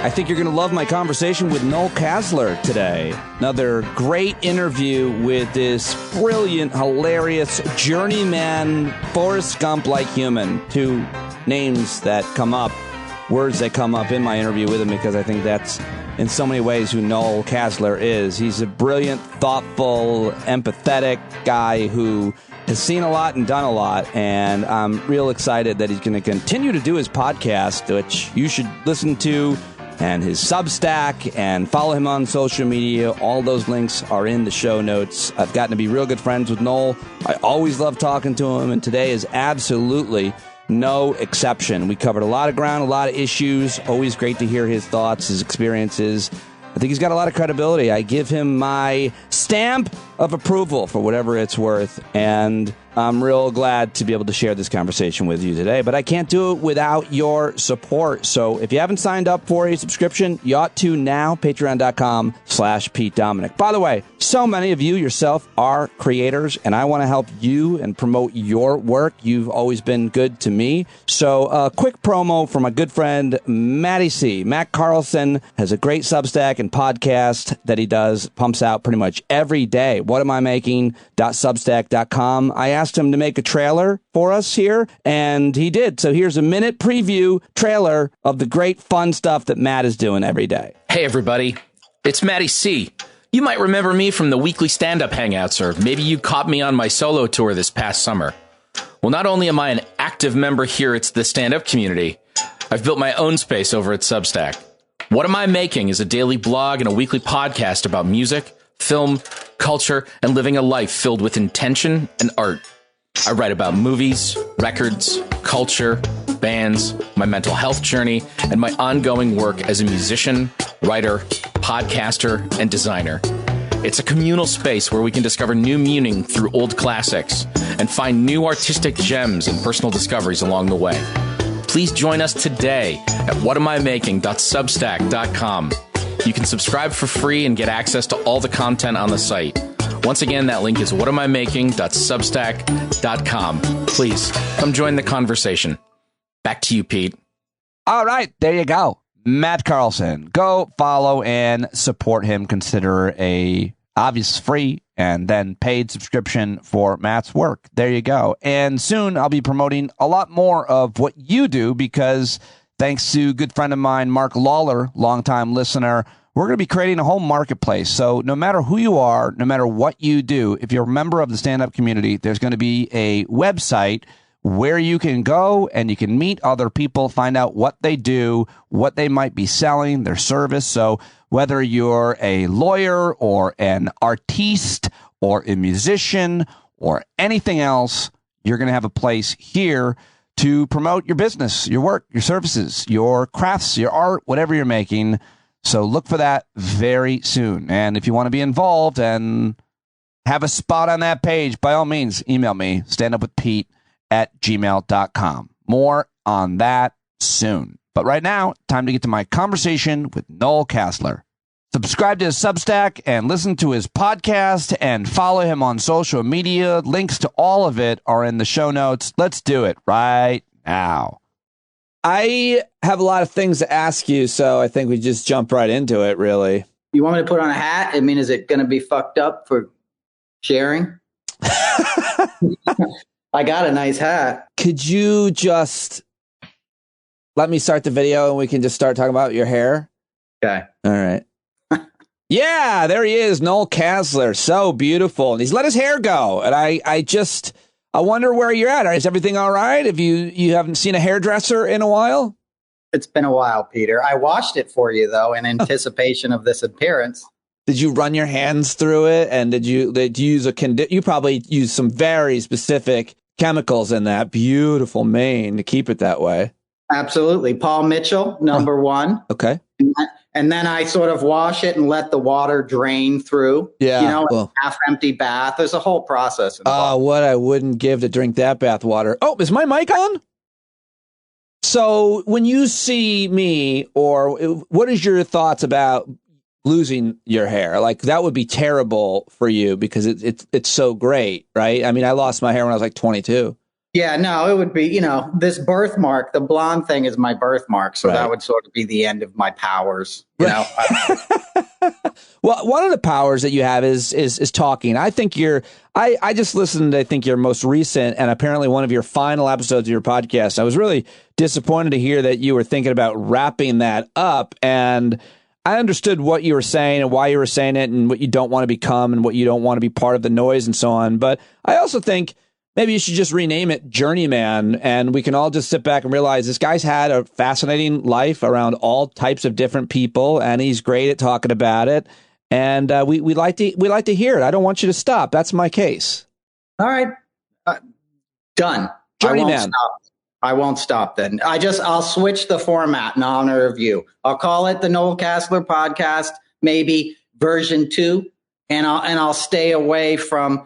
I think you're going to love my conversation with Noel Casler today. Another great interview with this brilliant, hilarious journeyman, Forrest Gump-like human. Two names that come up, words that come up in my interview with him, because I think that's in so many ways who Noel Casler is. He's a brilliant, thoughtful, empathetic guy who has seen a lot and done a lot, and I'm real excited that he's going to continue to do his podcast, which you should listen to, and his Substack, and follow him on social media. All those links are in the show notes. I've gotten to be real good friends with Noel. I always love talking to him, and today is absolutely no exception. We covered a lot of ground, a lot of issues. Always great to hear his thoughts, his experiences. I think he's got a lot of credibility. I give him my stamp of approval for whatever it's worth, and I'm real glad to be able to share this conversation with you today, but I can't do it without your support. So if you haven't signed up for a subscription, you ought to now, patreon.com/Pete Dominick. By the way, so many of you yourself are creators, and I want to help you and promote your work. You've always been good to me. So a quick promo for my good friend, Matty C. Matt Carlson has a great Substack and podcast that he does, pumps out pretty much every day. Whatamimaking.substack.com. I asked him to make a trailer for us here, and he did. So here's a minute preview trailer of the great fun stuff that Matt is doing every day. Hey, everybody. It's Matty C. You might remember me from the weekly stand-up hangouts, or maybe you caught me on my solo tour this past summer. Well, not only am I an active member here at the stand-up community, I've built my own space over at Substack. What Am I Making is a daily blog and a weekly podcast about music, film, culture, and living a life filled with intention and art. I write about movies, records, culture, bands, my mental health journey, and my ongoing work as a musician, writer, podcaster, and designer. It's a communal space where we can discover new meaning through old classics and find new artistic gems and personal discoveries along the way. Please join us today at whatamimaking.substack.com. You can subscribe for free and get access to all the content on the site. Once again, that link is whatamimaking.substack.com. Please come join the conversation. Back to you, Pete. All right, there you go. Matt Carlson. Go follow and support him. Consider a obvious free and then paid subscription for Matt's work. There you go. And soon I'll be promoting a lot more of what you do, because thanks to a good friend of mine, Mark Lawler, longtime listener, we're going to be creating a whole marketplace. So no matter who you are, no matter what you do, if you're a member of the stand-up community, there's going to be a website where you can go and you can meet other people, find out what they do, what they might be selling, their service. So whether you're a lawyer or an artiste or a musician or anything else, you're going to have a place here to promote your business, your work, your services, your crafts, your art, whatever you're making. So look for that very soon. And if you want to be involved and have a spot on that page, by all means, email me, standupwithpete@gmail.com. More on that soon. But right now, time to get to my conversation with Noel Casler. Subscribe to his Substack and listen to his podcast and follow him on social media. Links to all of it are in the show notes. Let's do it right now. I have a lot of things to ask you, so I think we just jump right into it, really. You want me to put on a hat? I mean, is it going to be fucked up for sharing? I got a nice hat. Could you just let me start the video and we can just start talking about your hair? Okay. All right. Yeah, there he is, Noel Casler. So beautiful. And he's let his hair go. And I wonder where you're at. Is everything all right? Have you haven't seen a hairdresser in a while? It's been a while, Peter. I washed it for you, though, in anticipation of this appearance. Did you run your hands through it? And did you use you probably used some very specific chemicals in that beautiful mane to keep it that way? Absolutely. Paul Mitchell, number one. Okay. And then I sort of wash it and let the water drain through. Yeah. A half empty bath. There's a whole process involved. What I wouldn't give to drink that bath water. Oh, is my mic on? So when you see me, or what is your thoughts about losing your hair? Like, that would be terrible for you because it's so great, right? I mean, I lost my hair when I was like 22. Yeah, no, it would be, this birthmark, the blonde thing is my birthmark. So Right. that would sort of be the end of my powers, you know. Well, one of the powers that you have is talking. I think I just listened to, I think, your most recent and apparently one of your final episodes of your podcast. I was really disappointed to hear that you were thinking about wrapping that up. And I understood what you were saying and why you were saying it and what you don't want to become and what you don't want to be part of the noise and so on. But I also think maybe you should just rename it Journeyman, and we can all just sit back and realize this guy's had a fascinating life around all types of different people, and he's great at talking about it. And we like to hear it. I don't want you to stop. That's my case. All right, done. Journeyman. I won't stop then. I'll switch the format in honor of you. I'll call it the Noel Casler podcast, maybe version 2, and I'll stay away from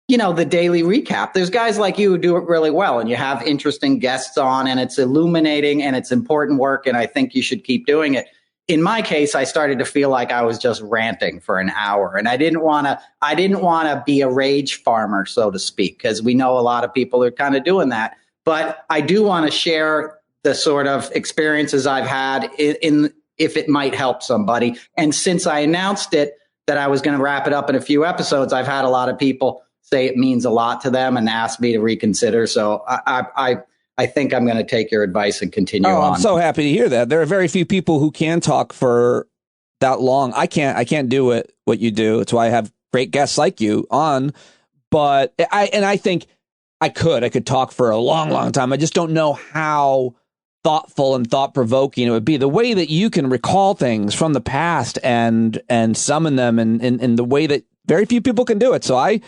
the daily recap. There's guys like you who do it really well, and you have interesting guests on, and it's illuminating and it's important work, and I think you should keep doing it. In my case, I started to feel like I was just ranting for an hour, and I didn't want to be a rage farmer, so to speak, because we know a lot of people are kind of doing that. But I do want to share the sort of experiences I've had in if it might help somebody. And since I announced it that I was going to wrap it up in a few episodes, I've had a lot of people say it means a lot to them and ask me to reconsider. So I think I'm going to take your advice and continue on. I'm so happy to hear that. There are very few people who can talk for that long. I can't do what you do. It's why I have great guests like you on. But I think I could talk for a long, long time. I just don't know how thoughtful and thought-provoking it would be. The way that you can recall things from the past and summon them in the way that very few people can do it. So I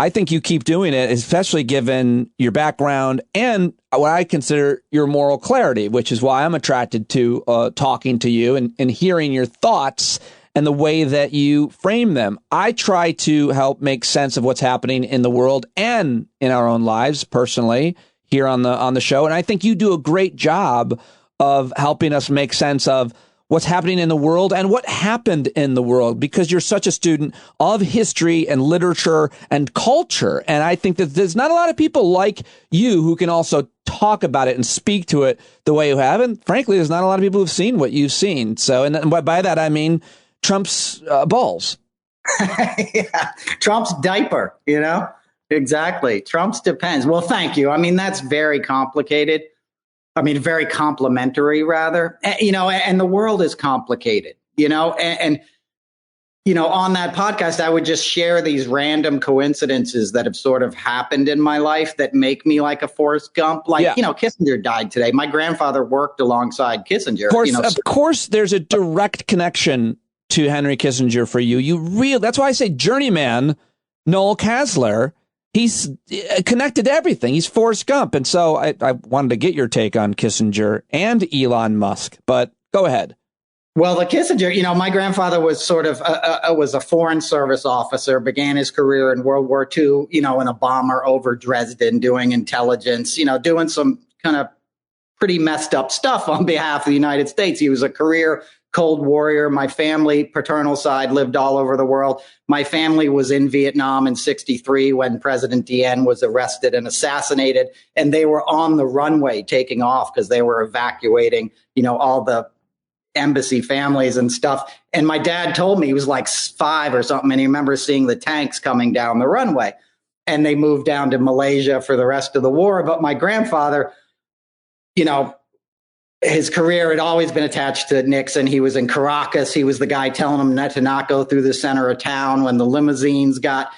think you keep doing it, especially given your background and what I consider your moral clarity, which is why I'm attracted to talking to you and hearing your thoughts and the way that you frame them. I try to help make sense of what's happening in the world and in our own lives personally here on the show. And I think you do a great job of helping us make sense of what's happening in the world and what happened in the world, because you're such a student of history and literature and culture. And I think that there's not a lot of people like you who can also talk about it and speak to it the way you have. And frankly, there's not a lot of people who've seen what you've seen. So, and by that, I mean Trump's balls. Yeah, Trump's diaper, Exactly. Trump's depends. Well, thank you. I mean, that's very complicated. I mean, very complimentary, rather. And the world is complicated, and on that podcast, I would just share these random coincidences that have sort of happened in my life that make me like a Forrest Gump. Like, Kissinger died today. My grandfather worked alongside Kissinger. Of course, there's a direct connection to Henry Kissinger for you. That's why I say Journeyman, Noel Casler. He's connected to everything. He's Forrest Gump. And so I wanted to get your take on Kissinger and Elon Musk, but go ahead. Well, the Kissinger, my grandfather was sort of was a foreign service officer, began his career in World War II, in a bomber over Dresden, doing intelligence, doing some kind of pretty messed up stuff on behalf of the United States. He was a career Cold Warrior. My family, paternal side, lived all over the world. My family was in Vietnam in '63 when President Dien was arrested and assassinated, and they were on the runway taking off because they were evacuating, all the embassy families and stuff. And my dad told me he was like 5 or something, and he remembers seeing the tanks coming down the runway. And they moved down to Malaysia for the rest of the war. But my grandfather, his career had always been attached to Nixon. He was in Caracas. He was the guy telling him not to go through the center of town when the limousines got,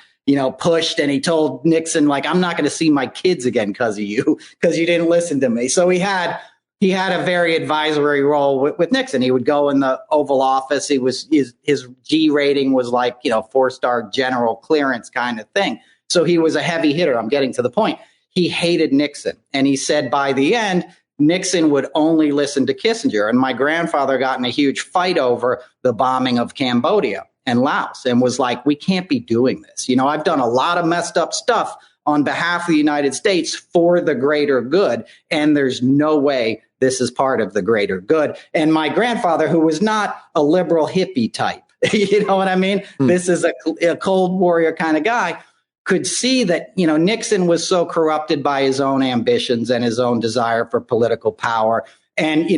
pushed. And he told Nixon, like, I'm not going to see my kids again because of you didn't listen to me. So he had a very advisory role with Nixon. He would go in the Oval Office. His G rating was like, 4-star general clearance kind of thing. So he was a heavy hitter. I'm getting to the point. He hated Nixon. And he said by the end, Nixon would only listen to Kissinger. And my grandfather got in a huge fight over the bombing of Cambodia and Laos and was like, we can't be doing this. I've done a lot of messed up stuff on behalf of the United States for the greater good. And there's no way this is part of the greater good. And my grandfather, who was not a liberal hippie type, you know what I mean? This is a Cold Warrior kind of guy, could see that, Nixon was so corrupted by his own ambitions and his own desire for political power. And,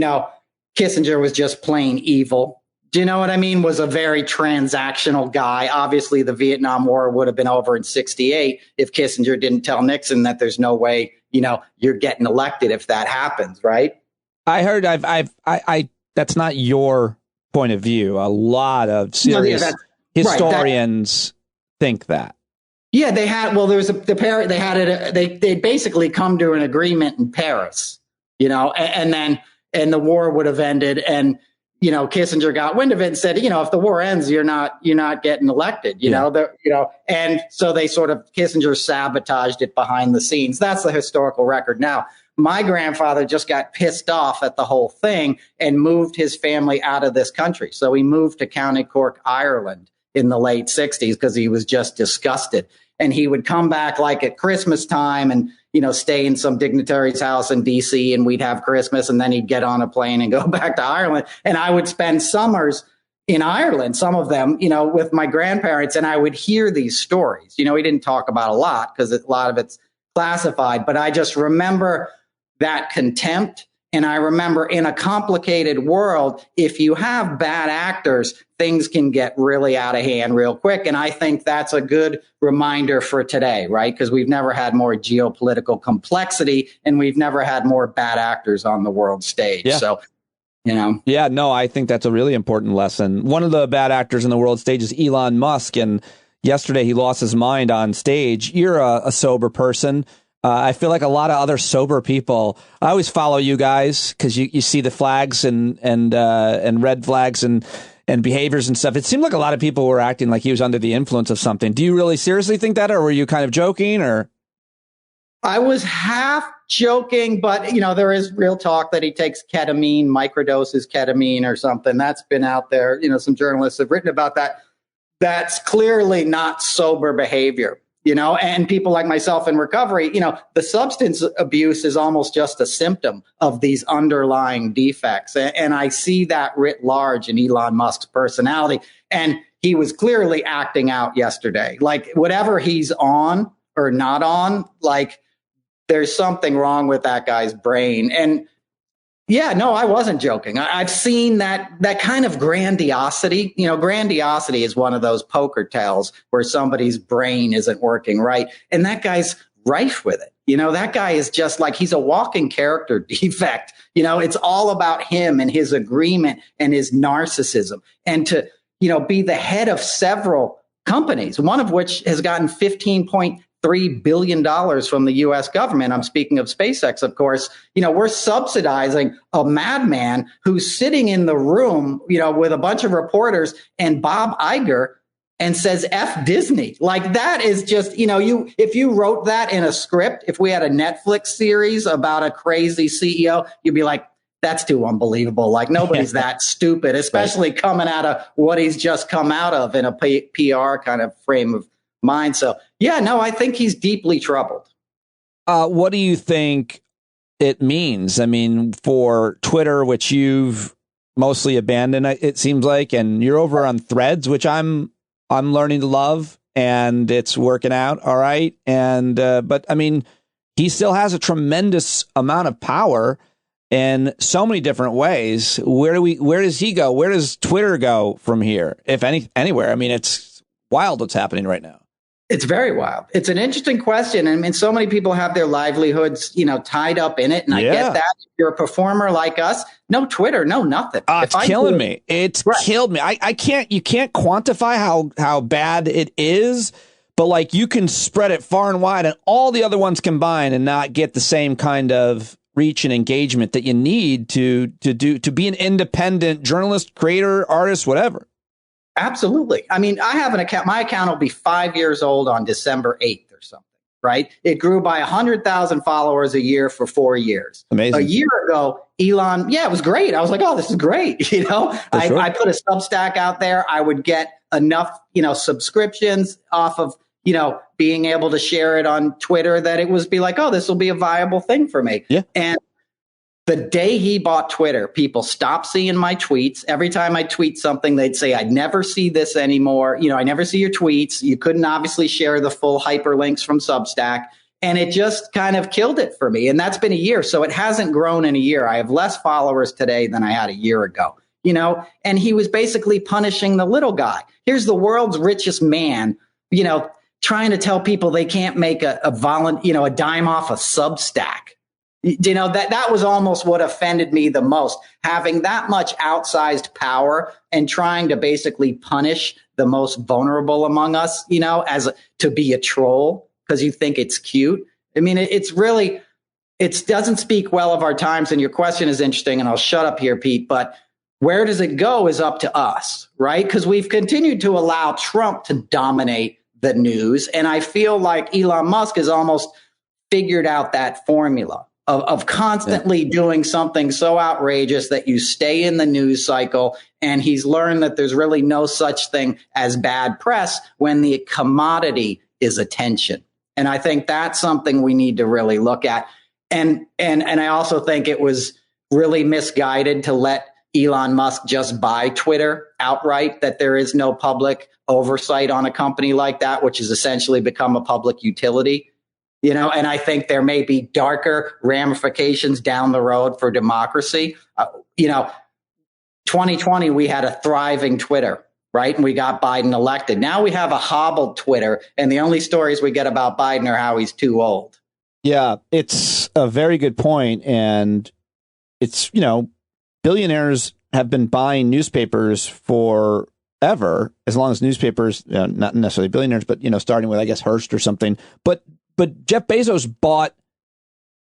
Kissinger was just plain evil. Do you know what I mean? Was a very transactional guy. Obviously, the Vietnam War would have been over in 1968 if Kissinger didn't tell Nixon that there's no way, you're getting elected if that happens, right? I heard that's not your point of view. A lot of serious historians think that. Yeah, they had. Well, there was they had it. They basically come to an agreement in Paris, and then the war would have ended, and Kissinger got wind of it and said, if the war ends, you're not getting elected, and so they sort of Kissinger sabotaged it behind the scenes. That's the historical record. Now, my grandfather just got pissed off at the whole thing and moved his family out of this country. So he moved to County Cork, Ireland in the late 60s because he was just disgusted. And he would come back like at Christmas time and, stay in some dignitary's house in DC, and we'd have Christmas, and then he'd get on a plane and go back to Ireland. And I would spend summers in Ireland, some of them, with my grandparents, and I would hear these stories. He didn't talk about a lot because a lot of it's classified, but I just remember that contempt. And I remember in a complicated world, if you have bad actors, things can get really out of hand real quick. And I think that's a good reminder for today, right? Because we've never had more geopolitical complexity and we've never had more bad actors on the world stage. Yeah. So, Yeah, no, I think that's a really important lesson. One of the bad actors in the world stage is Elon Musk. And yesterday he lost his mind on stage. You're a sober person. I feel like a lot of other sober people. I always follow you guys because you see the flags and red flags and behaviors and stuff. It seemed like a lot of people were acting like he was under the influence of something. Do you really seriously think that, or were you kind of joking? Or I was half joking, but there is real talk that he takes ketamine, microdoses ketamine or something. That's been out there. Some journalists have written about that. That's clearly not sober behavior. And people like myself in recovery, the substance abuse is almost just a symptom of these underlying defects. And I see that writ large in Elon Musk's personality. And he was clearly acting out yesterday. Like whatever he's on or not on, like there's something wrong with that guy's brain. And yeah, no, I wasn't joking. I've seen that kind of grandiosity. Grandiosity is one of those poker tells where somebody's brain isn't working right. And that guy's rife with it. That guy is just like, he's a walking character defect. It's all about him and his agreement and his narcissism. And to, be the head of several companies, one of which has gotten $15.3 billion from the U.S. government. I'm speaking of SpaceX, of course. We're subsidizing a madman who's sitting in the room, with a bunch of reporters and Bob Iger and says, F Disney. Like that is just, if you wrote that in a script, if we had a Netflix series about a crazy CEO, you'd be like, that's too unbelievable. Like nobody's that stupid, especially coming out of what he's just come out of in a PR kind of frame of mind. So, yeah, no, I think he's deeply troubled. What do you think it means? I mean, for Twitter, which you've mostly abandoned, it seems like, and you're over on Threads, which I'm learning to love, and it's working out all right. And but I mean, he still has a tremendous amount of power in so many different ways. Where does he go? Where does Twitter go from here, if anywhere? I mean, it's wild what's happening right now. It's very wild. It's an interesting question. I mean, so many people have their livelihoods, tied up in it. And I get that. If you're a performer like us, no Twitter, no nothing. It's killing me. It's killed me. You can't quantify how bad it is, but like you can spread it far and wide and all the other ones combined and not get the same kind of reach and engagement that you need to be an independent journalist, creator, artist, whatever. Absolutely. I mean, I have an account. My account will be 5 years old on December 8th or something, right? It grew by 100,000 followers a year for 4 years. Amazing. A year ago, Elon, it was great. I was like, oh, this is great. Sure. I put a Substack out there. I would get enough, subscriptions off of, being able to share it on Twitter that it was be like, oh, this will be a viable thing for me. Yeah. And The day he bought Twitter, people stopped seeing my tweets. Every time I tweet something, they'd say, I'd never see this anymore. You know, I never see your tweets. You couldn't obviously share the full hyperlinks from Substack. And it just kind of killed it for me. And that's been a year. So it hasn't grown in a year. I have less followers today than I had a year ago, you know, and he was basically punishing the little guy. Here's the world's richest man, you know, trying to tell people they can't make a dime off a Substack. You know, that was almost what offended me the most, having that much outsized power and trying to basically punish the most vulnerable among us, you know, to be a troll because you think it's cute. I mean, it doesn't speak well of our times. And your question is interesting, and I'll shut up here, Pete, but where does it go is up to us, right? Because we've continued to allow Trump to dominate the news. And I feel like Elon Musk has almost figured out that formula of constantly doing something so outrageous that you stay in the news cycle. And he's learned that there's really no such thing as bad press when the commodity is attention. And I think that's something we need to really look at. And I also think it was really misguided to let Elon Musk just buy Twitter outright, that there is no public oversight on a company like that, which has essentially become a public utility. You know, and I think there may be darker ramifications down the road for democracy. 2020, we had a thriving Twitter, right? And we got Biden elected. Now we have a hobbled Twitter. And the only stories we get about Biden are how he's too old. Yeah, it's a very good point. And it's, you know, billionaires have been buying newspapers forever, as long as newspapers, not necessarily billionaires, but, you know, starting with, I guess, Hearst or something. But Jeff Bezos bought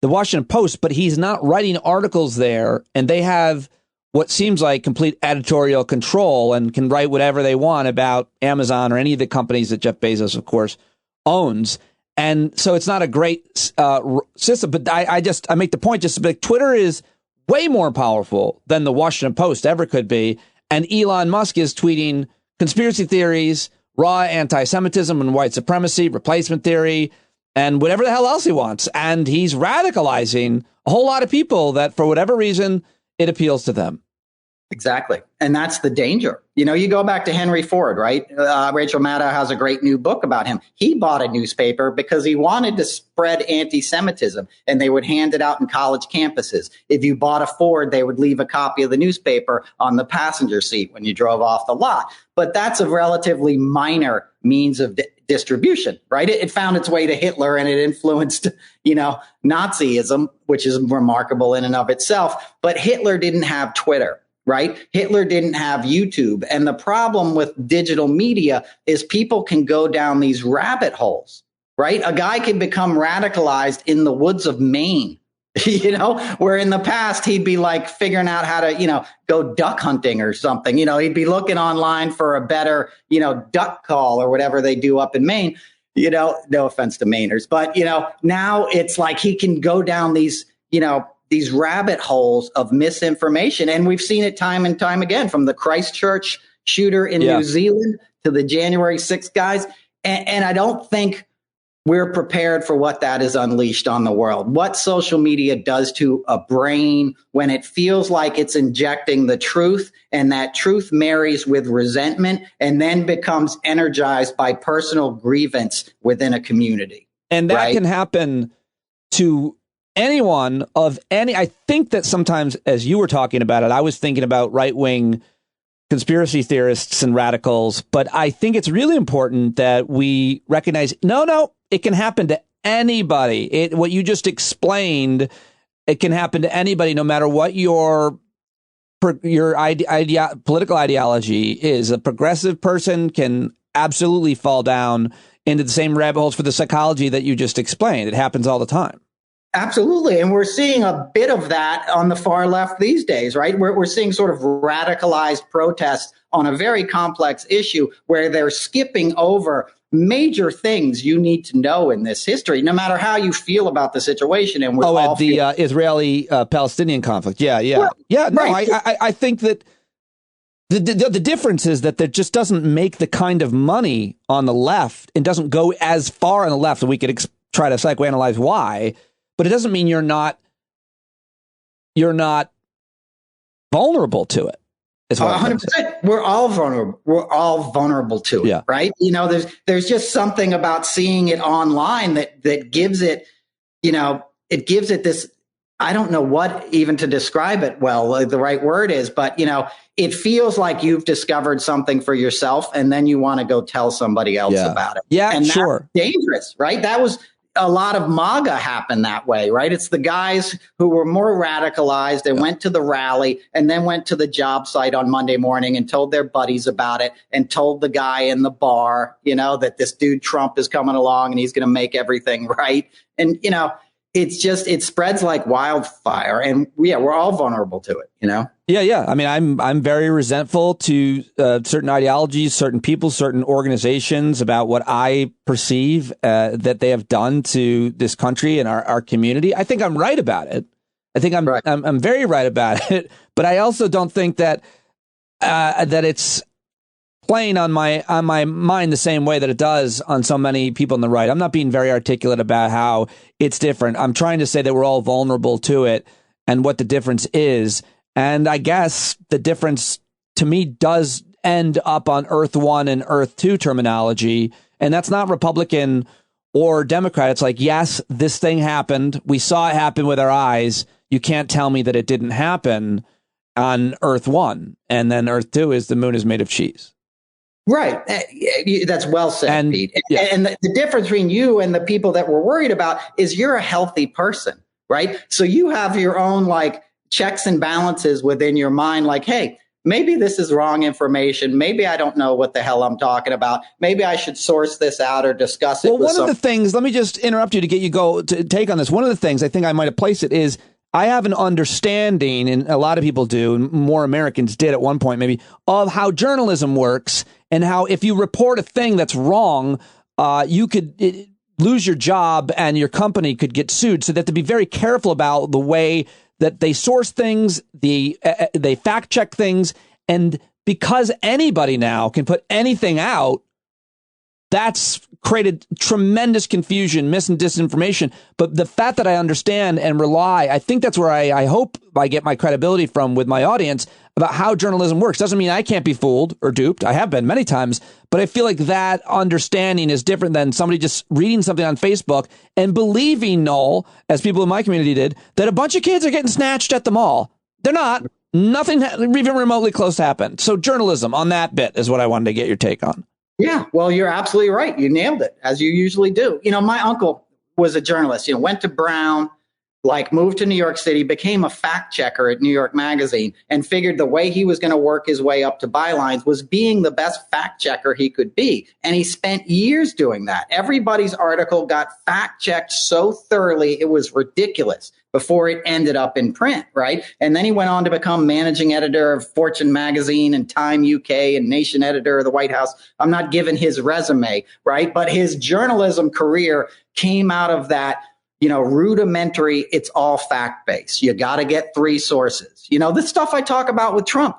the Washington Post, but he's not writing articles there. And they have what seems like complete editorial control and can write whatever they want about Amazon or any of the companies that Jeff Bezos, of course, owns. And so it's not a great system. But I make the point just to be like, Twitter is way more powerful than the Washington Post ever could be. And Elon Musk is tweeting conspiracy theories, raw anti-Semitism and white supremacy, replacement theory, and whatever the hell else he wants. And he's radicalizing a whole lot of people that, for whatever reason, it appeals to them. Exactly. And that's the danger. You know, you go back to Henry Ford, right? Rachel Maddow has a great new book about him. He bought a newspaper because he wanted to spread anti-Semitism, and they would hand it out in college campuses. If you bought a Ford, they would leave a copy of the newspaper on the passenger seat when you drove off the lot. But that's a relatively minor means of distribution, right? It found its way to Hitler, and it influenced, you know, Nazism, which is remarkable in and of itself. But Hitler didn't have Twitter. Right? Hitler didn't have YouTube. And the problem with digital media is people can go down these rabbit holes, right? A guy can become radicalized in the woods of Maine, you know, where in the past he'd be like figuring out how to, you know, go duck hunting or something. You know, he'd be looking online for a better, you know, duck call or whatever they do up in Maine. You know, no offense to Mainers, but, you know, now it's like he can go down these, you know, these rabbit holes of misinformation. And we've seen it time and time again, from the Christchurch shooter in New Zealand to the January 6th guys. And I don't think we're prepared for what that is unleashed on the world. What social media does to a brain when it feels like it's injecting the truth, and that truth marries with resentment and then becomes energized by personal grievance within a community. And that can happen to anyone of any. I think that sometimes, as you were talking about it, I was thinking about right-wing conspiracy theorists and radicals, but I think it's really important that we recognize, no, it can happen to anybody. What you just explained, it can happen to anybody, no matter what your political ideology is. A progressive person can absolutely fall down into the same rabbit holes for the psychology that you just explained. It happens all the time. Absolutely. And we're seeing a bit of that on the far left these days, right? We're seeing sort of radicalized protests on a very complex issue where they're skipping over major things you need to know in this history, no matter how you feel about the situation. And the Israeli-Palestinian conflict. Yeah. No, right. I think that the difference is that there just doesn't make the kind of money on the left, and doesn't go as far on the left that we could try to psychoanalyze why. But it doesn't mean you're not you're not vulnerable to it. 100%. We're all vulnerable. We're all vulnerable to it, right? You know, there's just something about seeing it online that gives it, you know, it gives it this, I don't know what even to describe it well, the right word is, but, you know, it feels like you've discovered something for yourself and then you want to go tell somebody else about it. Yeah, and sure. That's dangerous, right? That was a lot of MAGA happened that way, right? It's the guys who were more radicalized and went to the rally and then went to the job site on Monday morning and told their buddies about it and told the guy in the bar, you know, that this dude Trump is coming along and he's going to make everything right. And, you know, it's just, it spreads like wildfire. And we're all vulnerable to it, you know? Yeah. I mean, I'm very resentful to certain ideologies, certain people, certain organizations about what I perceive that they have done to this country and our community. I think I'm right about it. I think I'm very right about it. But I also don't think that that it's playing on my mind the same way that it does on so many people on the right. I'm not being very articulate about how it's different. I'm trying to say that we're all vulnerable to it and what the difference is. And I guess the difference to me does end up on Earth 1 and Earth 2 terminology. And that's not Republican or Democrat. It's like, yes, this thing happened. We saw it happen with our eyes. You can't tell me that it didn't happen on Earth 1. And then Earth 2 is the moon is made of cheese. Right. That's well said, Pete. And the difference between you and the people that we're worried about is you're a healthy person, right? So you have your own like checks and balances within your mind. Like, hey, maybe this is wrong information. Maybe I don't know what the hell I'm talking about. Maybe I should source this out or discuss it. Well, one of the things, let me just interrupt you to get you to take on this. One of the things I think I might have placed it is I have an understanding, and a lot of people do, and more Americans did at one point maybe, of how journalism works and how if you report a thing that's wrong, you could lose your job and your company could get sued. So they have to be very careful about the way that they source things, they fact check things, and because anybody now can put anything out, that's created tremendous confusion, mis and disinformation. But the fact that I understand and rely, I think that's where I hope I get my credibility from with my audience about how journalism works. Doesn't mean I can't be fooled or duped. I have been many times, but I feel like that understanding is different than somebody just reading something on Facebook and believing, Noel, as people in my community did, that a bunch of kids are getting snatched at the mall. They're not. Nothing even remotely close happened. So journalism on that bit is what I wanted to get your take on. Yeah, well, you're absolutely right. You nailed it, as you usually do. You know, my uncle was a journalist, you know, went to Brown, like moved to New York City, became a fact checker at New York Magazine, and figured the way he was going to work his way up to bylines was being the best fact checker he could be. And he spent years doing that. Everybody's article got fact checked so thoroughly, it was ridiculous before it ended up in print, right? And then he went on to become managing editor of Fortune magazine and Time UK and Nation editor of the White House. I'm not giving his resume, right? But his journalism career came out of that, you know, rudimentary, it's all fact-based. You got to get three sources. You know, this stuff I talk about with Trump,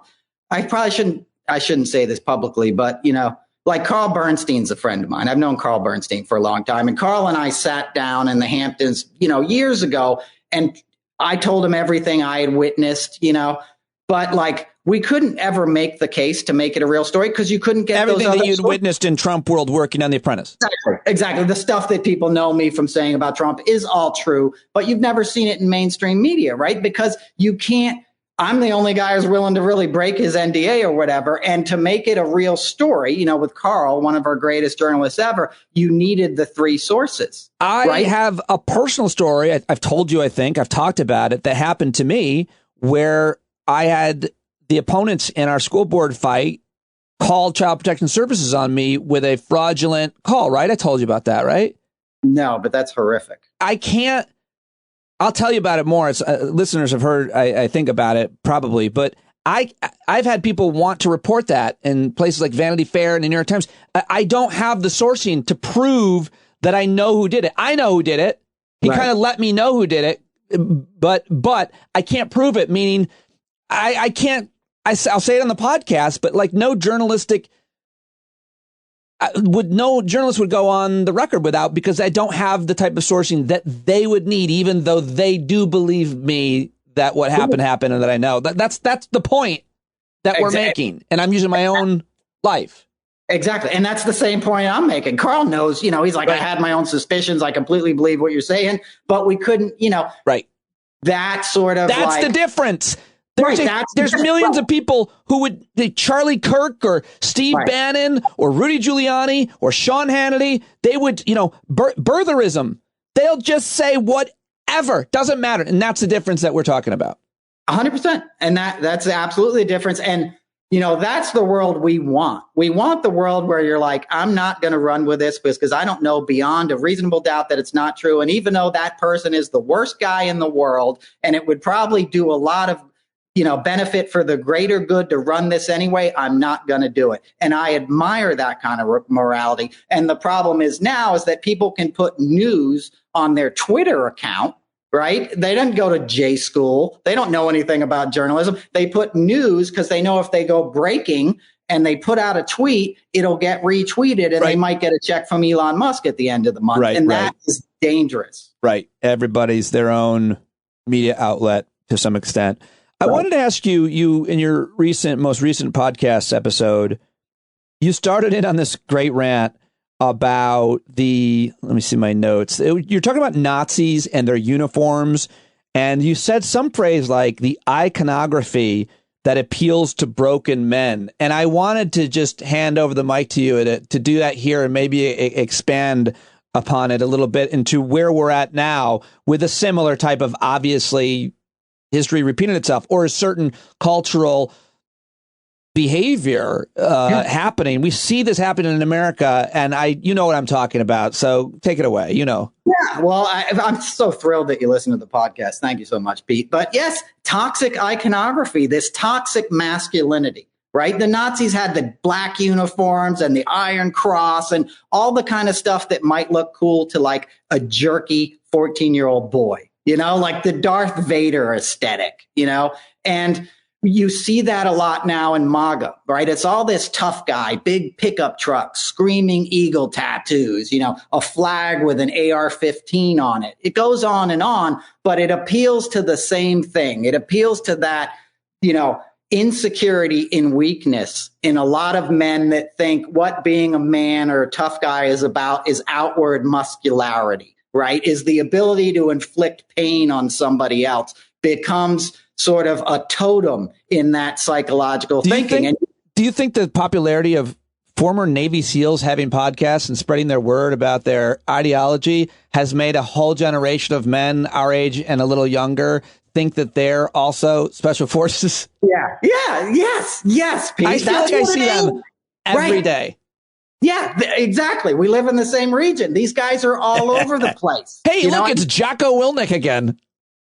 I shouldn't say this publicly, but, you know, like Carl Bernstein's a friend of mine. I've known Carl Bernstein for a long time. And Carl and I sat down in the Hamptons, you know, years ago, and I told him everything I had witnessed, you know, but like we couldn't ever make the case to make it a real story because you couldn't get everything those that you'd witnessed in Trump world working on The Apprentice. Exactly. The stuff that people know me from saying about Trump is all true, but you've never seen it in mainstream media, right? Because you can't. I'm the only guy who's willing to really break his NDA or whatever. And to make it a real story, you know, with Carl, one of our greatest journalists ever, you needed the three sources. I have a personal story. I've told you, I think I've talked about it, that happened to me where I had the opponents in our school board fight called Child Protection Services on me with a fraudulent call, right? I told you about that, right? No, but that's horrific. I'll tell you about it more. It's, listeners have heard, I think, about it probably, but I've had people want to report that in places like Vanity Fair and the New York Times. I don't have the sourcing to prove that I know who did it. I know who did it. He kind of let me know who did it, but I can't prove it, meaning I can't, I'll say it on the podcast, but like no journalist would go on the record without, because I don't have the type of sourcing that they would need, even though they do believe me that what happened and that I know. That's the point that we're making. And I'm using my own life. Exactly. And that's the same point I'm making. Carl knows, he's like, right. I had my own suspicions. I completely believe what you're saying, but we couldn't, right. That sort of that's the difference. There's millions of people who would, Charlie Kirk or Steve Bannon or Rudy Giuliani or Sean Hannity, they would, birtherism. They'll just say whatever. Doesn't matter. And that's the difference that we're talking about. 100%. And that's absolutely the difference. And, that's the world we want. We want the world where you're like, I'm not going to run with this because I don't know beyond a reasonable doubt that it's not true. And even though that person is the worst guy in the world, and it would probably do a lot of, benefit for the greater good to run this anyway, I'm not going to do it. And I admire that kind of morality. And the problem is now is that people can put news on their Twitter account. Right? They didn't go to J school. They don't know anything about journalism. They put news because they know if they go breaking and they put out a tweet, it'll get retweeted and they might get a check from Elon Musk at the end of the month. And that is dangerous. Right. Everybody's their own media outlet to some extent. I wanted to ask you in your most recent podcast episode, you started in on this great rant about let me see my notes. You're talking about Nazis and their uniforms, and you said some phrase like the iconography that appeals to broken men. And I wanted to just hand over the mic to you to do that here and maybe expand upon it a little bit into where we're at now with a similar type of, obviously, history repeating itself or a certain cultural behavior happening. We see this happening in America, and you know what I'm talking about. So take it away. Yeah. Well, I'm so thrilled that you listen to the podcast. Thank you so much, Pete. But yes, toxic iconography, this toxic masculinity, right? The Nazis had the black uniforms and the Iron Cross and all the kind of stuff that might look cool to like a jerky 14-year-old boy, like the Darth Vader aesthetic, and you see that a lot now in MAGA, right? It's all this tough guy, big pickup truck, screaming eagle tattoos, a flag with an AR-15 on it. It goes on, but it appeals to the same thing. It appeals to that, insecurity in weakness in a lot of men that think what being a man or a tough guy is about is outward muscularity, right? Is the ability to inflict pain on somebody else becomes sort of a totem in that psychological thinking. Do you think the popularity of former Navy SEALs having podcasts and spreading their word about their ideology has made a whole generation of men our age and a little younger think that they're also special forces? Yes, Pete. I feel like I see them every day. Yeah, exactly. We live in the same region. These guys are all over the place. Hey, it's Jocko Willink again.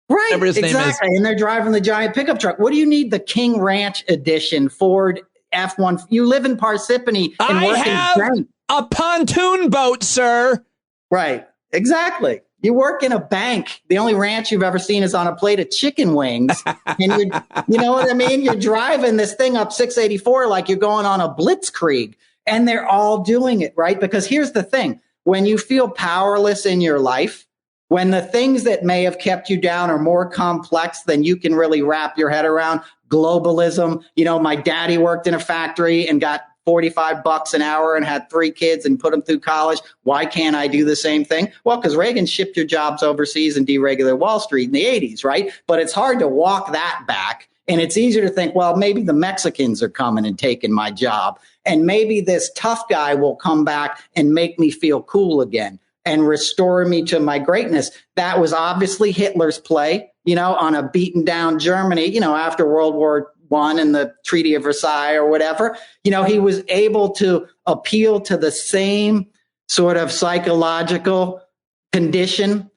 Right, exactly. And they're driving the giant pickup truck. What do you need the King Ranch edition Ford F-1? You live in Parsippany and work in Brent. A pontoon boat, sir. Right, exactly. You work in a bank. The only ranch you've ever seen is on a plate of chicken wings. And you know what I mean? You're driving this thing up 684 like you're going on a blitzkrieg. And they're all doing it, right? Because here's the thing. When you feel powerless in your life, when the things that may have kept you down are more complex than you can really wrap your head around, globalism, my daddy worked in a factory and got $45 an hour and had 3 kids and put them through college. Why can't I do the same thing? Well, because Reagan shipped your jobs overseas and deregulated Wall Street in the 80s, right? But it's hard to walk that back. And it's easier to think, well, maybe the Mexicans are coming and taking my job. And maybe this tough guy will come back and make me feel cool again and restore me to my greatness. That was obviously Hitler's play, on a beaten down Germany, after World War I and the Treaty of Versailles or whatever. He was able to appeal to the same sort of psychological condition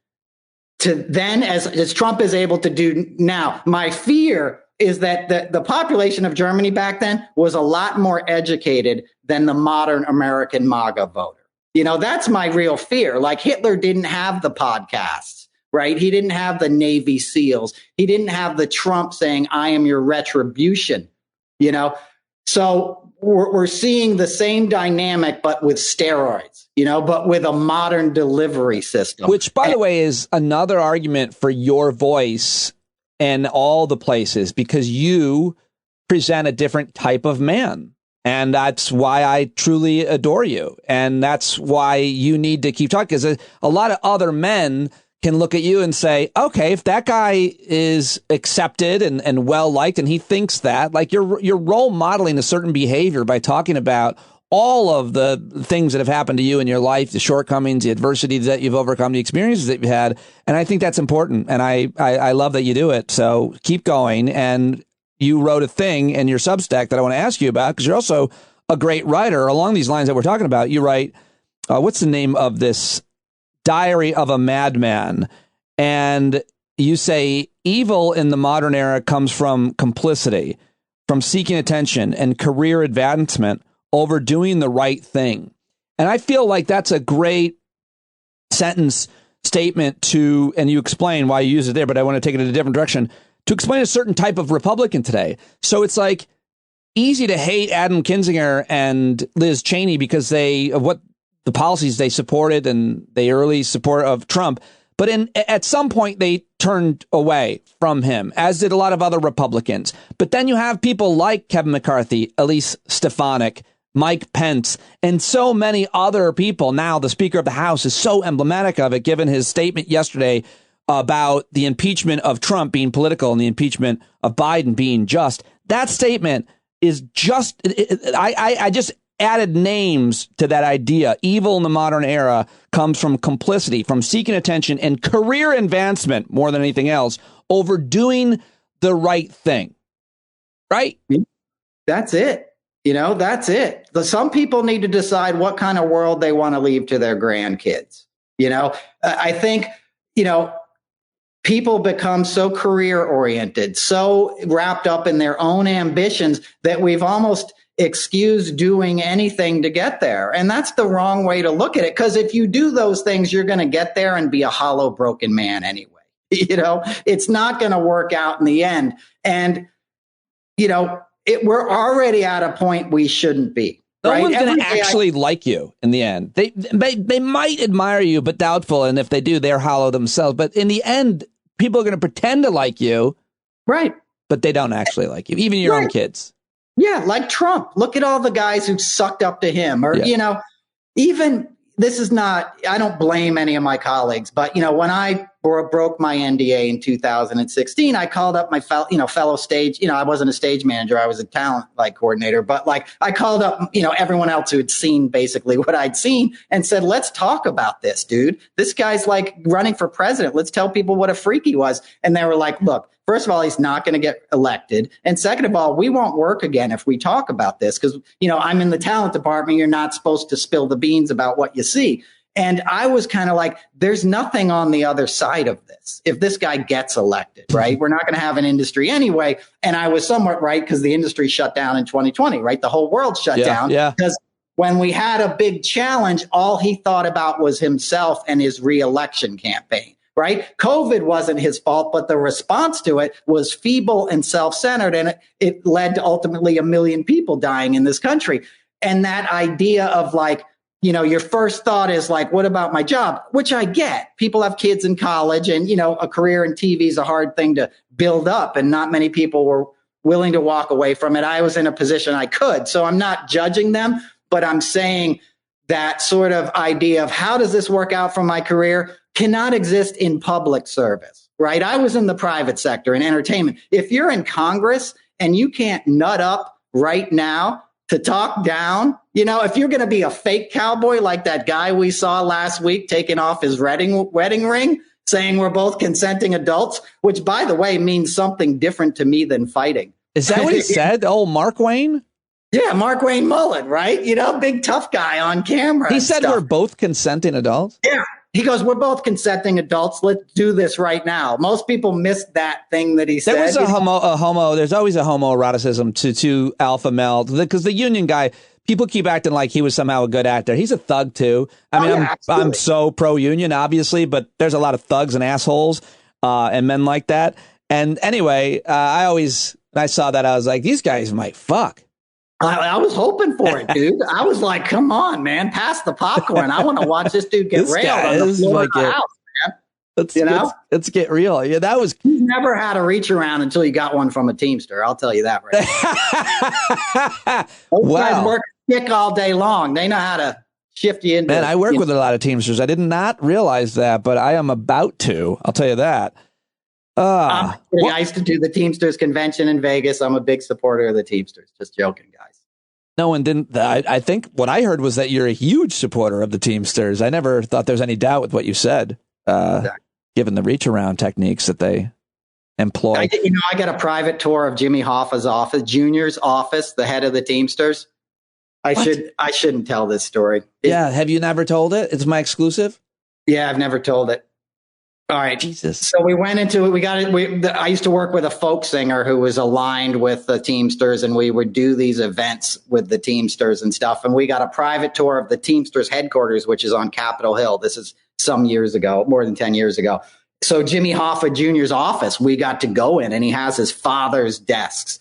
to then as Trump is able to do now. My fear is that the population of Germany back then was a lot more educated than the modern American MAGA voter. That's my real fear. Like Hitler didn't have the podcasts, right? He didn't have the Navy SEALs. He didn't have the Trump saying, I am your retribution, So we're seeing the same dynamic, but with steroids, but with a modern delivery system. Which, by the way, is another argument for your voice in all the places because you present a different type of man. And that's why I truly adore you. And that's why you need to keep talking, because a lot of other men can look at you and say, okay, if that guy is accepted and well liked and he thinks that, like you're role modeling a certain behavior by talking about all of the things that have happened to you in your life, the shortcomings, the adversity that you've overcome, the experiences that you've had. And I think that's important. And I love that you do it. So keep going. And you wrote a thing in your Substack that I want to ask you about, because you're also a great writer along these lines that we're talking about. You write, what's the name of this? Diary of a Madman. And you say evil in the modern era comes from complicity, from seeking attention and career advancement over doing the right thing. And I feel like that's a great statement to, and you explain why you use it there, but I want to take it in a different direction, to explain a certain type of Republican today. So it's like easy to hate Adam Kinzinger and Liz Cheney because of what the policies they supported and the early support of Trump. But at some point, they turned away from him, as did a lot of other Republicans. But then you have people like Kevin McCarthy, Elise Stefanik, Mike Pence, and so many other people. Now, the Speaker of the House is so emblematic of it, given his statement yesterday about the impeachment of Trump being political and the impeachment of Biden being just. That statement is just, I just added names to that idea. Evil in the modern era comes from complicity, from seeking attention and career advancement more than anything else over doing the right thing. Right? That's it. That's it. Some people need to decide what kind of world they want to leave to their grandkids. I think, people become so career oriented, so wrapped up in their own ambitions that we've almost excuse doing anything to get there. And that's the wrong way to look at it. Because if you do those things, you're going to get there and be a hollow, broken man anyway. It's not going to work out in the end. And, we're already at a point we shouldn't be. No right? one's going to actually like you in the end. They might admire you, but doubtful. And if they do, they're hollow themselves. But in the end, people are going to pretend to like you. Right. But they don't actually like you, even your own kids. Yeah, like Trump. Look at all the guys who sucked up to him. Or, even this is not, I don't blame any of my colleagues, but, when I broke my NDA in 2016, I called up my fellow stage, I wasn't a stage manager. I was a talent coordinator, but I called up, everyone else who had seen basically what I'd seen and said, let's talk about this, dude. This guy's running for president. Let's tell people what a freak he was. And they were like, look, first of all, he's not going to get elected. And second of all, we won't work again if we talk about this because, I'm in the talent department. You're not supposed to spill the beans about what you see. And I was kind of like, there's nothing on the other side of this. If this guy gets elected, right, we're not going to have an industry anyway. And I was somewhat right because the industry shut down in 2020, right? The whole world shut down because when we had a big challenge, all he thought about was himself and his reelection campaign. Right? COVID wasn't his fault, but the response to it was feeble and self-centered. And it led to ultimately 1 million people dying in this country. And that idea of your first thought is what about my job? Which I get. People have kids in college and, a career in TV is a hard thing to build up. And not many people were willing to walk away from it. I was in a position I could. So I'm not judging them, but I'm saying that sort of idea of how does this work out for my career cannot exist in public service, right? I was in the private sector in entertainment. If you're in Congress and you can't nut up right now to talk down, if you're going to be a fake cowboy like that guy we saw last week taking off his wedding ring, saying we're both consenting adults, which, by the way, means something different to me than fighting. Is that what he said? Oh, Mark Wayne? Yeah, Mark Wayne Mullen, right? Big tough guy on camera. He said we're both consenting adults? Yeah. He goes, we're both consenting adults. Let's do this right now. Most people missed that thing that he said. There was a homo. There's always a homoeroticism to alpha male because the union guy, people keep acting like he was somehow a good actor. He's a thug, too. I'm so pro-union, obviously, but there's a lot of thugs and assholes and men like that. And anyway, when I saw that, I was like, these guys might fuck. I was hoping for it, dude. I was like, come on, man, pass the popcorn. I want to watch this dude get railed on the floor of the house, man. Let's get real. Yeah, that was. You never had a reach around until you got one from a Teamster. I'll tell you that right now. Those guys work stick all day long. They know how to shift you into. Man, I work with a lot of Teamsters. I did not realize that, but I am about to. I'll tell you that. I used to do the Teamsters convention in Vegas. I'm a big supporter of the Teamsters. Just joking, guys. No one didn't. I think what I heard was that you're a huge supporter of the Teamsters. I never thought there was any doubt with what you said, Exactly. Given the reach around techniques that they employ. I got a private tour of Jimmy Hoffa's office, Junior's office, the head of the Teamsters. I shouldn't tell this story. Have you never told it? It's my exclusive. Yeah, I've never told it. All right. Jesus. So we went into it. I used to work with a folk singer who was aligned with the Teamsters, and we would do these events with the Teamsters and stuff. And we got a private tour of the Teamsters headquarters, which is on Capitol Hill. This is some years ago, more than 10 years ago. So Jimmy Hoffa Jr.'s office, we got to go in, and he has his father's desk,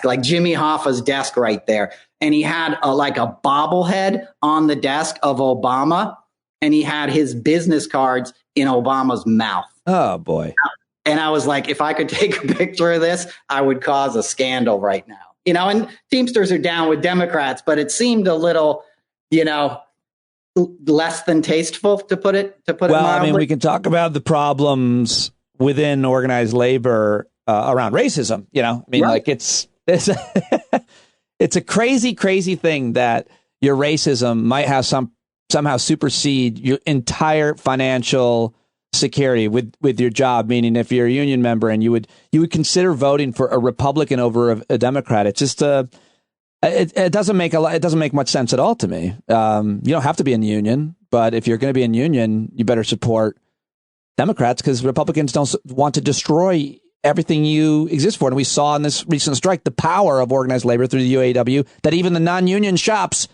like Jimmy Hoffa's desk right there. And he had like a bobblehead on the desk of Obama, and he had his business cards in Obama's mouth. Oh, boy. And I was like, if I could take a picture of this, I would cause a scandal right now. And Teamsters are down with Democrats, but it seemed a little, less than tasteful, to put it mildly. I mean, we can talk about the problems within organized labor around racism. Right. Like it's it's a crazy, crazy thing that your racism might have somehow supersede your entire financial security with your job. Meaning, if you're a union member and you would consider voting for a Republican over a Democrat, it's just it doesn't make much sense at all to me. You don't have to be in the union, but if you're going to be in union, you better support Democrats, because Republicans don't want to destroy everything you exist for. And we saw in this recent strike the power of organized labor through the UAW, that even the non-union shops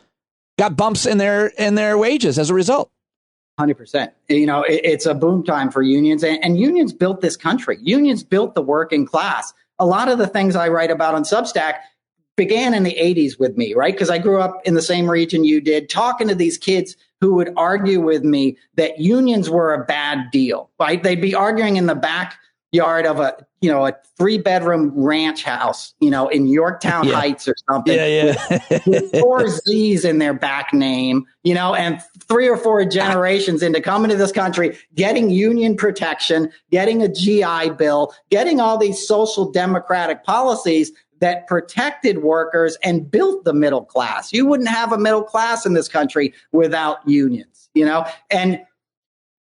got bumps in their wages as a result. 100%. It's a boom time for unions, and unions built this country. Unions built the working class. A lot of the things I write about on Substack began in the 80s with me, right? Because I grew up in the same region you did, talking to these kids who would argue with me that unions were a bad deal, right? They'd be arguing in the backyard of a 3-bedroom ranch house, in Yorktown Heights or something, with 4 Z's in their back name, and 3 or 4 generations into coming to this country, getting union protection, getting a GI Bill, getting all these social democratic policies that protected workers and built the middle class. You wouldn't have a middle class in this country without unions, and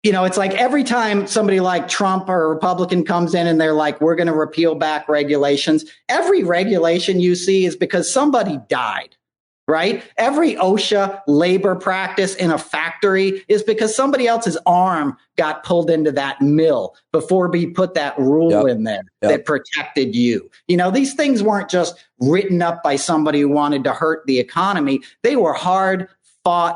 it's like every time somebody like Trump or a Republican comes in and they're like, we're going to repeal back regulations. Every regulation you see is because somebody died, right? Every OSHA labor practice in a factory is because somebody else's arm got pulled into that mill before we put that rule in there that protected you. These things weren't just written up by somebody who wanted to hurt the economy. They were hard fought,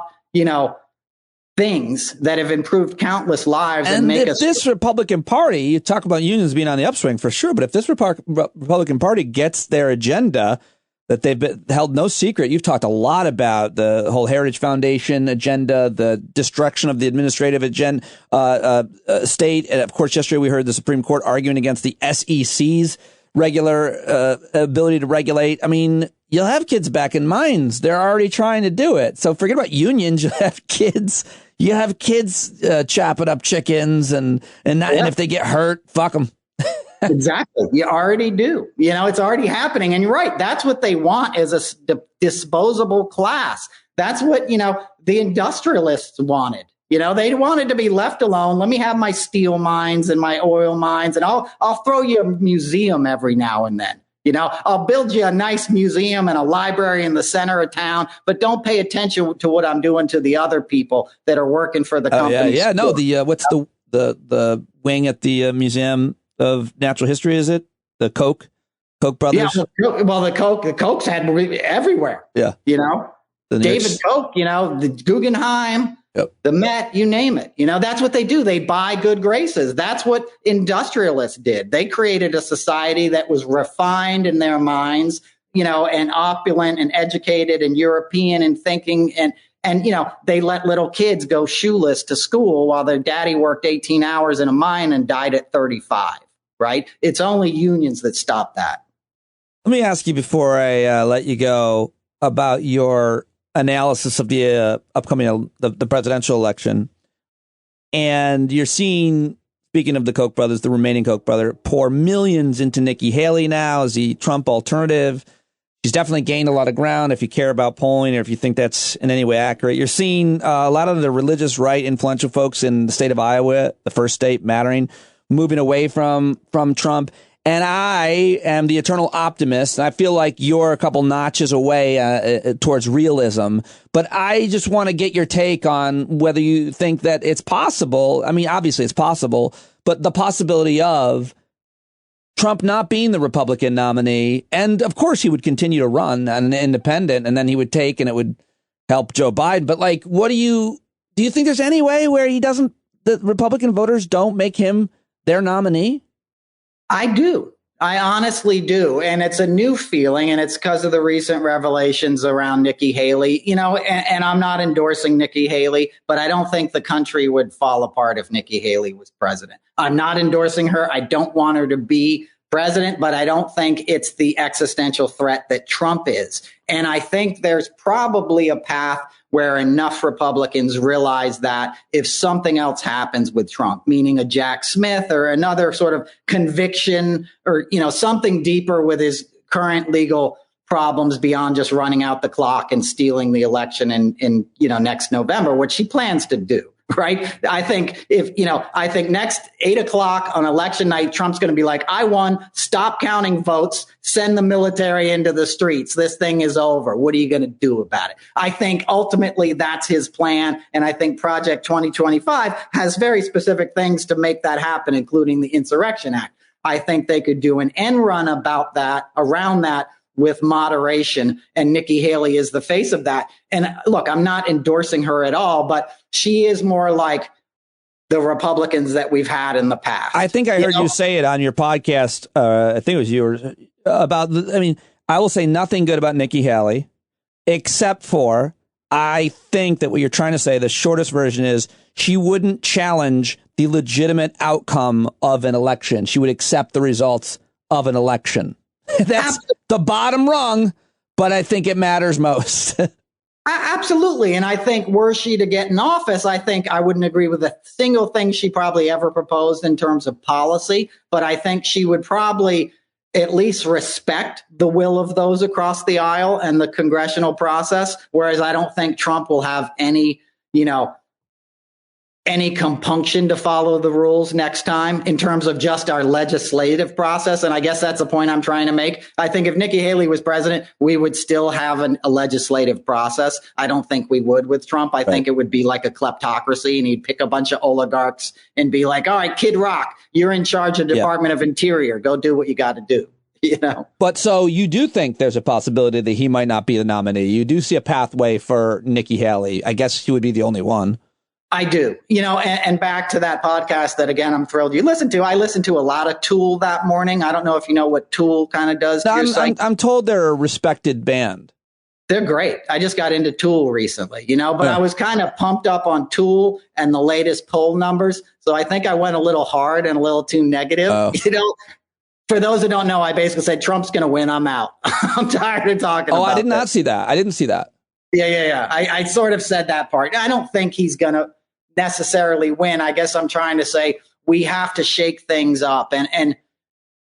things that have improved countless lives and make us. This Republican Party, you talk about unions being on the upswing for sure, but if this Republican Party gets their agenda that they've held no secret, you've talked a lot about the whole Heritage Foundation agenda, the destruction of the administrative agenda, state. And of course, yesterday we heard the Supreme Court arguing against the SEC's regular ability to regulate. I mean, you'll have kids back in mines. They're already trying to do it. So forget about unions. You have kids. You have kids chopping up chickens, and if they get hurt, fuck them. Exactly. You already do. It's already happening. And you're right. That's what they want, is a disposable class. That's what, the industrialists wanted. They wanted to be left alone. Let me have my steel mines and my oil mines, and I'll throw you a museum every now and then. I'll build you a nice museum and a library in the center of town, but don't pay attention to what I'm doing to the other people that are working for the company. No, what's the wing at the Museum of Natural History? Is it the Koch brothers? Yeah, well, the Kochs had everywhere. Yeah, David Koch, the Guggenheim. Yep. The Met, you name it. That's what they do. They buy good graces. That's what industrialists did. They created a society that was refined in their minds, and opulent and educated and European in thinking. And, they let little kids go shoeless to school while their daddy worked 18 hours in a mine and died at 35, right? It's only unions that stop that. Let me ask you before I let you go about your analysis of the upcoming the presidential election. And you're seeing, speaking of the Koch brothers, the remaining Koch brother, pour millions into Nikki Haley now as the Trump alternative. She's definitely gained a lot of ground if you care about polling or if you think that's in any way accurate. You're seeing a lot of the religious right influential folks in the state of Iowa, the first state mattering, moving away from Trump. And I am the eternal optimist, and I feel like you're a couple notches away towards realism. But I just want to get your take on whether you think that it's possible. I mean, obviously it's possible, but the possibility of Trump not being the Republican nominee, and of course he would continue to run an independent, and then he would take, and it would help Joe Biden. But like, what do you think there's any way where the Republican voters don't make him their nominee? I do. I honestly do. And it's a new feeling, and it's because of the recent revelations around Nikki Haley, and I'm not endorsing Nikki Haley, but I don't think the country would fall apart if Nikki Haley was president. I'm not endorsing her. I don't want her to be president, but I don't think it's the existential threat that Trump is. And I think there's probably a path where enough Republicans realize that if something else happens with Trump, meaning a Jack Smith or another sort of conviction or, something deeper with his current legal problems beyond just running out the clock and stealing the election in next November, which he plans to do. Right. I think next 8:00 on election night, Trump's going to be like, I won. Stop counting votes. Send the military into the streets. This thing is over. What are you going to do about it? I think ultimately that's his plan. And I think Project 2025 has very specific things to make that happen, including the Insurrection Act. I think they could do an end run around that with moderation, and Nikki Haley is the face of that. And look, I'm not endorsing her at all, but she is more like the Republicans that we've had in the past. I think I heard you say it on your podcast. I think it was yours about. I will say nothing good about Nikki Haley, except for I think that what you're trying to say, the shortest version is she wouldn't challenge the legitimate outcome of an election. She would accept the results of an election. That's the bottom rung, but I think it matters most. Absolutely. And I think were she to get in office, I think I wouldn't agree with a single thing she probably ever proposed in terms of policy, but I think she would probably at least respect the will of those across the aisle and the congressional process. Whereas I don't think Trump will have any compunction to follow the rules next time in terms of just our legislative process. And I guess that's the point I'm trying to make. I think if Nikki Haley was president, we would still have a legislative process. I don't think we would with Trump. I think it would be like a kleptocracy, and he'd pick a bunch of oligarchs and be like, all right, Kid Rock, you're in charge of the Department of Interior. Go do what you got to do. But so you do think there's a possibility that he might not be the nominee. You do see a pathway for Nikki Haley. I guess he would be the only one. I do, and back to that podcast that, again, I'm thrilled you listened to. I listened to a lot of Tool that morning. I don't know if you know what Tool kind of does. I'm told they're a respected band. They're great. I just got into Tool recently, but I was kind of pumped up on Tool and the latest poll numbers. So I think I went a little hard and a little too negative. For those who don't know, I basically said, Trump's going to win. I'm out. I'm tired of talking about I did not see that. I didn't see that. Yeah. I sort of said that part. I don't think he's going to necessarily win. I guess I'm trying to say we have to shake things up. And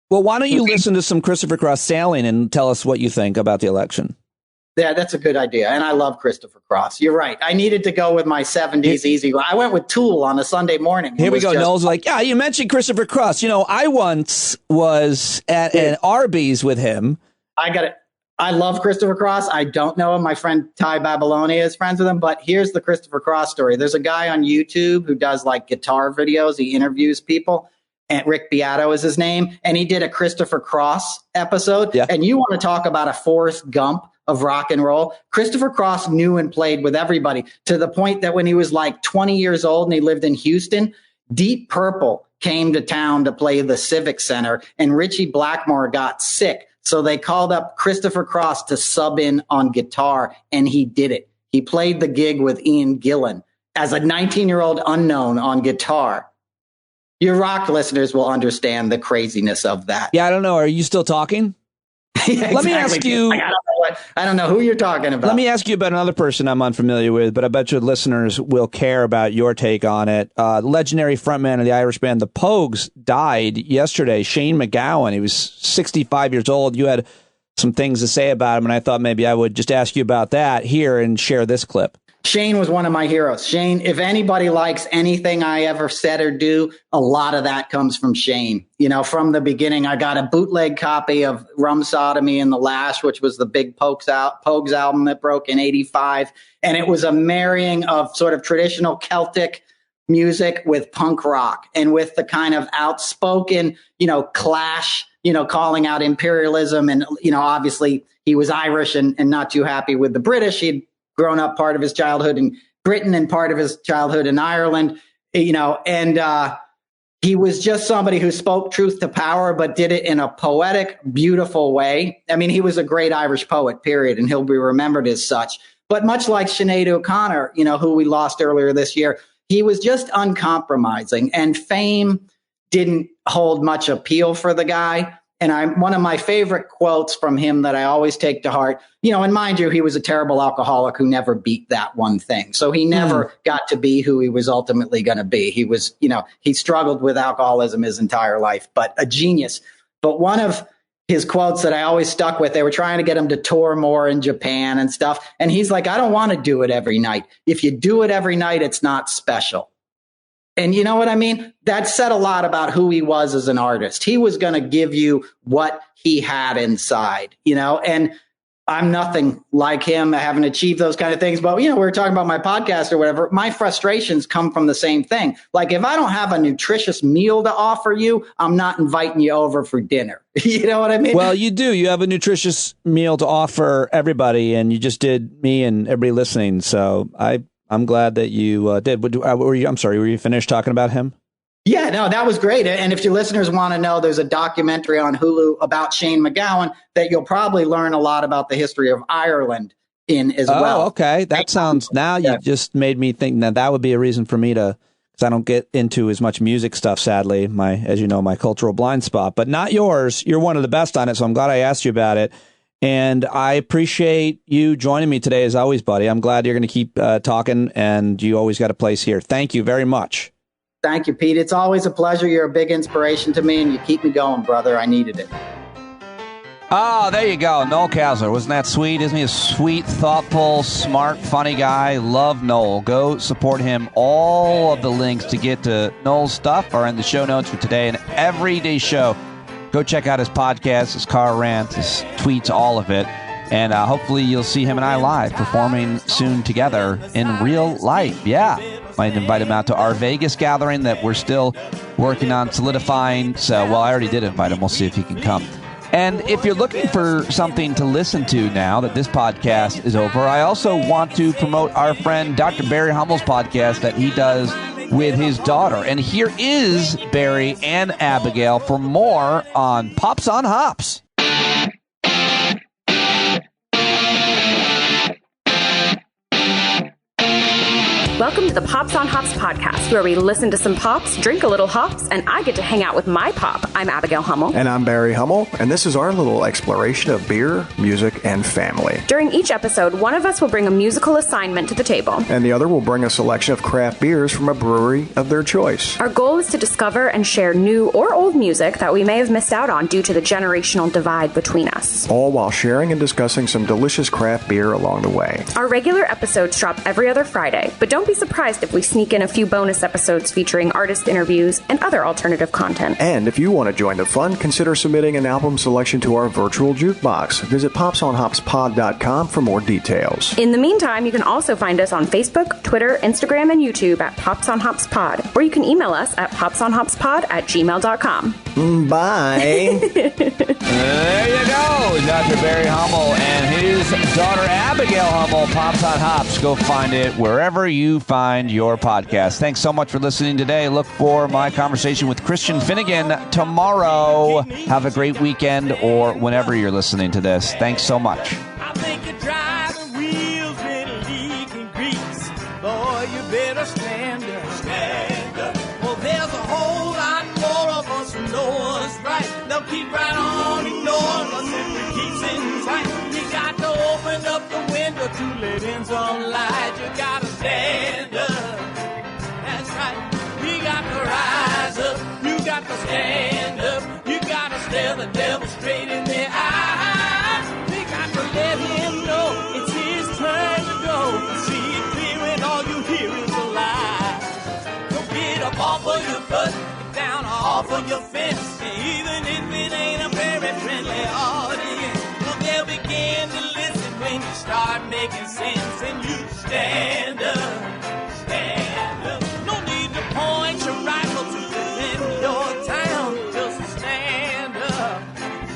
well, why don't you listen to some Christopher Cross sailing and tell us what you think about the election? Yeah, that's a good idea. And I love Christopher Cross. You're right. I needed to go with my 70s easy. I went with Tool on a Sunday morning. Here we go. Noel's like, yeah, you mentioned Christopher Cross. I once was at an Arby's with him. I got it. I love Christopher Cross. I don't know him. My friend Ty Babylonia is friends with him. But here's the Christopher Cross story. There's a guy on YouTube who does like guitar videos. He interviews people. And Rick Beato is his name. And he did a Christopher Cross episode. Yeah. And you want to talk about a Forrest Gump of rock and roll. Christopher Cross knew and played with everybody to the point that when he was like 20 years old and he lived in Houston, Deep Purple came to town to play the Civic Center and Richie Blackmore got sick. So they called up Christopher Cross to sub in on guitar, and he did it. He played the gig with Ian Gillan as a 19-year-old unknown on guitar. Your rock listeners will understand the craziness of that. Yeah, I don't know. Are you still talking? Yeah, exactly. Let me ask you. I don't know who you're talking about. Let me ask you about another person I'm unfamiliar with, but I bet your listeners will care about your take on it. The legendary frontman of the Irish band The Pogues died yesterday. Shane MacGowan. He was 65 years old. You had some things to say about him, and I thought maybe I would just ask you about that here and share this clip. Shane was one of my heroes. Shane, if anybody likes anything I ever said or do, a lot of that comes from Shane. You know, from the beginning, I got a bootleg copy of Rum Sodomy and the Lash, which was the big Pogues album that broke in '85. And it was a marrying of sort of traditional Celtic music with punk rock and with the kind of outspoken, Clash, calling out imperialism. And, obviously he was Irish and not too happy with the British. He'd grown up part of his childhood in Britain and part of his childhood in Ireland, and he was just somebody who spoke truth to power, but did it in a poetic, beautiful way. I mean, he was a great Irish poet, period, and he'll be remembered as such. But much like Sinead O'Connor, who we lost earlier this year, he was just uncompromising, and fame didn't hold much appeal for the guy. And one of my favorite quotes from him that I always take to heart, and mind you, he was a terrible alcoholic who never beat that one thing. So he never got to be who he was ultimately going to be. He was, he struggled with alcoholism his entire life, but a genius. But one of his quotes that I always stuck with, they were trying to get him to tour more in Japan and stuff. And he's like, I don't want to do it every night. If you do it every night, it's not special. And you know what I mean? That said a lot about who he was as an artist. He was going to give you what he had inside, and I'm nothing like him. I haven't achieved those kind of things. But, we were talking about my podcast or whatever. My frustrations come from the same thing. Like, if I don't have a nutritious meal to offer you, I'm not inviting you over for dinner. You know what I mean? Well, you do. You have a nutritious meal to offer everybody, and you just did me and everybody listening. So I'm glad that you did. Were you finished talking about him? Yeah, no, that was great. And if your listeners want to know, there's a documentary on Hulu about Shane MacGowan that you'll probably learn a lot about the history of Ireland in as well. Oh, okay. That sounds, now you just made me think that would be a reason for me to, because I don't get into as much music stuff, sadly, as you know, my cultural blind spot, but not yours. You're one of the best on it, so I'm glad I asked you about it. And I appreciate you joining me today, as always, buddy. I'm glad you're going to keep talking, and you always got a place here. Thank you very much. Thank you, Pete. It's always a pleasure. You're a big inspiration to me, and you keep me going, brother. I needed it. Oh, there you go. Noel Casler. Wasn't that sweet? Isn't he a sweet, thoughtful, smart, funny guy? Love Noel. Go support him. All of the links to get to Noel's stuff are in the show notes for today and everyday show. Go check out his podcast, his car rants, his tweets, all of it. And hopefully you'll see him and I live performing soon together in real life. Yeah. Might invite him out to our Vegas gathering that we're still working on solidifying. So, well, I already did invite him. We'll see if he can come. And if you're looking for something to listen to now that this podcast is over, I also want to promote our friend Dr. Barry Hummel's podcast that he does with his daughter. And here is Barry and Abigail for more on Pops on Hops. Welcome to the Pops on Hops podcast, where we listen to some pops, drink a little hops, and I get to hang out with my pop. I'm Abigail Hummel. And I'm Barry Hummel, and this is our little exploration of beer, music, and family. During each episode, one of us will bring a musical assignment to the table. And the other will bring a selection of craft beers from a brewery of their choice. Our goal is to discover and share new or old music that we may have missed out on due to the generational divide between us. All while sharing and discussing some delicious craft beer along the way. Our regular episodes drop every other Friday, but don't be surprised if we sneak in a few bonus episodes featuring artist interviews and other alternative content. And if you want to join the fun, consider submitting an album selection to our virtual jukebox. Visit popsonhopspod.com for more details. In the meantime, you can also find us on Facebook, Twitter, Instagram, and YouTube at Pops on Hops Pod, or you can email us at popsonhopspod@gmail.com. Bye. There you go. Dr. Barry Hummel and his daughter Abigail Hummel, Pops on Hops. Go find it wherever you find your podcast. Thanks so much for listening today. Look for my conversation with Christian Finnegan tomorrow. Have a great weekend or whenever you're listening to this. Thanks so much. I think you're driving wheels in a league keep right on ignoring us if it keeps in sight. You got to open up the window to let in some light. You gotta stand up. That's right. We got to rise up. You got to stand up. You got to stare the devil straight in the eye. We got to let him know it's his turn to go. See it clear when all you hear is a lie. So get up off of your butt, get down off of your fence. And even if it ain't a very friendly audience, well, they'll begin to listen when you start making sense. And you stand up, stand up. No need to point your rifle to defend your town. Just stand up,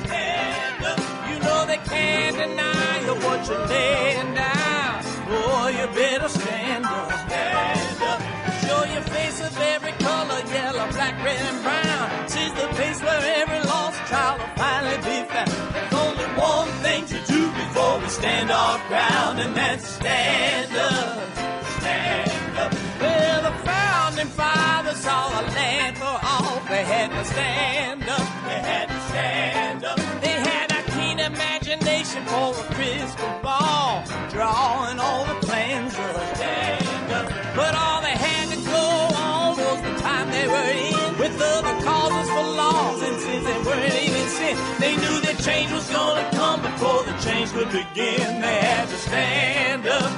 stand up. You know they can't deny you what you're laying down. Boy, you better stand up, stand up. Show your face of every color, yellow, black, red, and brown. She's the place where every lost child will finally be found. There's only one thing to do before we stand our ground, and that's stand up, stand up. Well, the founding fathers saw a land for all. They had to stand up, they had to stand up. They had a keen imagination for a crystal ball, drawing all the plans of stand up. But all they had to go on was the time they were in, with other causes for laws, and since they weren't even sin, they knew that change was gonna come before the change could begin. They had to stand up.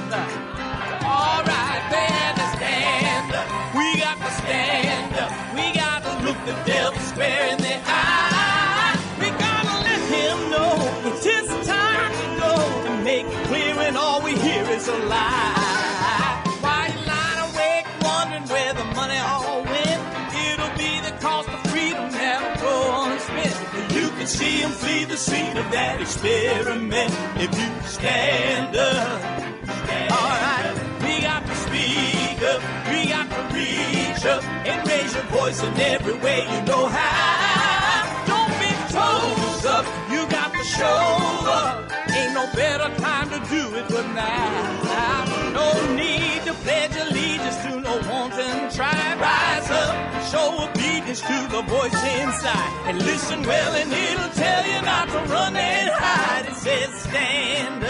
All right, they had to stand up. We got to stand up. We got to look the devil square in the eye. We gotta let him know it's his time to go, and make it clear when all we hear is a lie. Why you lying awake wondering where the money all went? It'll be the cost of freedom that'll go unspent. You can see him flee the scene of that experiment if you stand up. All right, we got to speak up, we got to reach up and raise your voice in every way you know how. Don't be toes up, you got to show up. Ain't no better time to do it but now. No need to pledge allegiance to no wanton tribe. Rise up, show obedience to the voice inside, and listen well and it'll tell you not to run and hide. It says stand up.